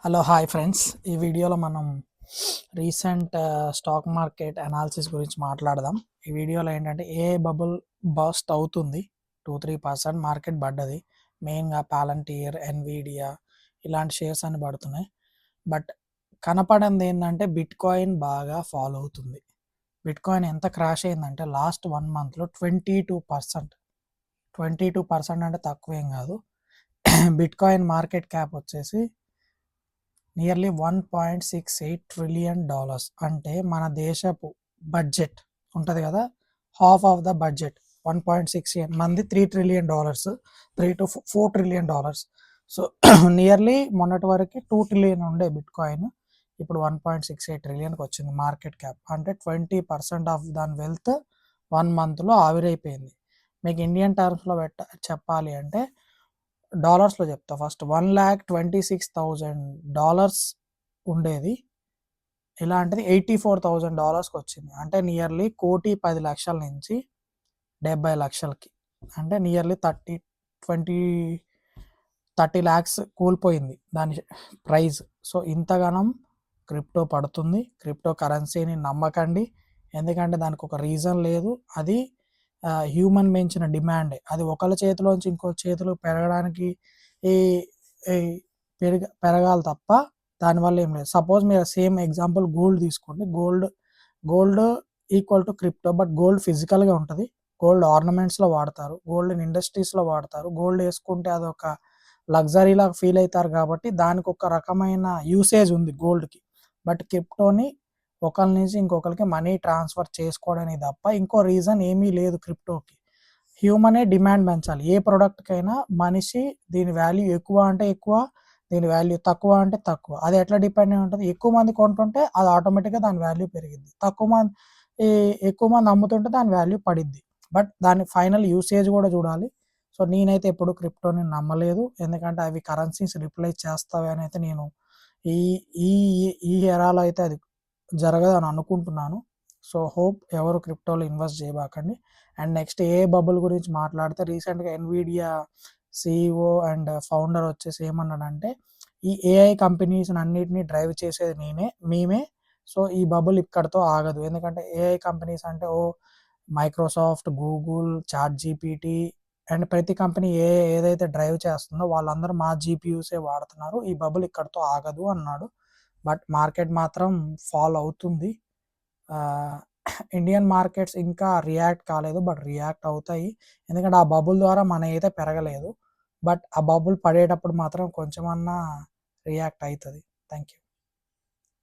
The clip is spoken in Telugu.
Hello hi friends. ఈ వీడియోలో మనం రీసెంట్ స్టాక్ మార్కెట్ అనాలిసిస్ గురించి మాట్లాడదాం. ఈ వీడియోలో ఏంటంటే ఏ బబుల్ బస్ట్ అవుతుంది, 2-3% మార్కెట్ పడ్డది. మెయిన్గా పాలంటీర్, ఎన్విడియా ఇలాంటి షేర్స్ అన్ని పడుతున్నాయి. బట్ కనపడింది ఏంటంటే బిట్ కాయిన్ బాగా ఫాలో అవుతుంది. బిట్ కాయిన్ ఎంత క్రాష్ అయిందంటే లాస్ట్ 1 మంత్లో 22%. 22% అంటే తక్కువేం కాదు. బిట్ కాయిన్ మార్కెట్ క్యాప్ వచ్చేసి నియర్లీ $1.68 ట్రిలియన్. అంటే మన దేశపు బడ్జెట్ ఉంటుంది కదా, హాఫ్ ఆఫ్ ద బడ్జెట్ 1.68 మంది $3 trillion, $3 to $4 trillion. So nearly మొన్నటి వరకు 2 ట్రిలియన్ ఉండే బిట్ కాయిన్, ఇప్పుడు 1.68 ట్రిలియన్కి వచ్చింది మార్కెట్ క్యాప్. అంటే 20% ఆఫ్ దాని వెల్త్ 1 మంత్లో ఆవిరైపోయింది. మీకు ఇండియన్ టర్మ్స్లో చెప్పాలి అంటే డాలర్స్లో చెప్తా. ఫస్ట్ $1,26,000 ఉండేది, ఇలాంటిది $84,000కి వచ్చింది. అంటే నియర్లీ 1,10,00,000 నుంచి 70,00,000కి, అంటే నియర్లీ 30 lakhs కూలిపోయింది దాని ప్రైస్. సో ఇంతగానం క్రిప్టో పడుతుంది. క్రిప్టో కరెన్సీని నమ్మకండి, ఎందుకంటే దానికి ఒక రీజన్ లేదు. అది హ్యూమన్ పెంచిన డిమాండే. అది ఒకళ్ళ చేతిలోంచి ఇంకో చేతులు పెరగడానికి ఈ పెరగాలి తప్ప దానివల్ల ఏం లేదు. సపోజ్ మీరు సేమ్ ఎగ్జాంపుల్ గోల్డ్ తీసుకోండి. Gold equal to crypto, but gold ఫిజికల్గా ఉంటుంది. గోల్డ్ ఆర్నమెంట్స్లో వాడతారు, గోల్డ్ ఇండస్ట్రీస్లో వాడతారు. గోల్డ్ వేసుకుంటే అదొక లగ్జరీ లాగా ఫీల్ అవుతారు కాబట్టి దానికి ఒక రకమైన యూసేజ్ ఉంది గోల్డ్కి. బట్ క్రిప్టోని ఒకరి నుంచి ఇంకొకరికి మనీ ట్రాన్స్ఫర్ చేసుకోవడానికి తప్ప ఇంకో రీజన్ ఏమీ లేదు క్రిప్టోకి. హ్యూమనే డిమాండ్ పెంచాలి. ఏ ప్రోడక్ట్కైనా మనిషి దీని వాల్యూ ఎక్కువ అంటే ఎక్కువ, దీని వాల్యూ తక్కువ అంటే తక్కువ. అది ఎట్లా డిపెండ్ అయి ఉంటుంది? ఎక్కువ మంది కొంటుంటే అది ఆటోమేటిక్గా దాని వాల్యూ పెరిగిద్ది, ఎక్కువ మంది అమ్ముతుంటే దాని వాల్యూ పడిద్ది. బట్ దాని ఫైనల్ యూసేజ్ కూడా చూడాలి. సో నేనైతే ఎప్పుడు క్రిప్టోని నమ్మలేదు, ఎందుకంటే అవి కరెన్సీస్ రిప్లేస్ చేస్తావి అని అయితే నేను ఈ ఈ ఈ ఎరాలో అయితే అది జరగదు అని అనుకుంటున్నాను. సో హోప్ ఎవరు క్రిప్టోలో ఇన్వెస్ట్ చేయబాకండి. అండ్ నెక్స్ట్ ఏ బబుల్ గురించి మాట్లాడితే, రీసెంట్గా ఎన్విడియా సిఇఓ అండ్ ఫౌండర్ వచ్చేసి ఏమన్నాడంటే, ఈ ఏఐ కంపెనీస్ అన్నిటినీ డ్రైవ్ చేసేది మేమే. సో ఈ బబుల్ ఇక్కడితో ఆగదు, ఎందుకంటే ఏఐ కంపెనీస్ అంటే Microsoft, Google, ChatGPT and ప్రతి కంపెనీ ఏదైతే డ్రైవ్ చేస్తుందో వాళ్ళందరూ మా జీపీయూసే వాడుతున్నారు. ఈ బబుల్ ఇక్కడితో ఆగదు అన్నాడు. బట్ మార్కెట్ మాత్రం ఫాల్ అవుతుంది. ఇండియన్ మార్కెట్స్ ఇంకా రియాక్ట్ కాలేదు, బట్ రియాక్ట్ అవుతాయి, ఎందుకంటే ఆ బబుల్ ద్వారా మన అయితే పెరగలేదు. బట్ ఆ బబుల్ పడేటప్పుడు మాత్రం కొంచెమన్నా రియాక్ట్ అవుతుంది. Thank you.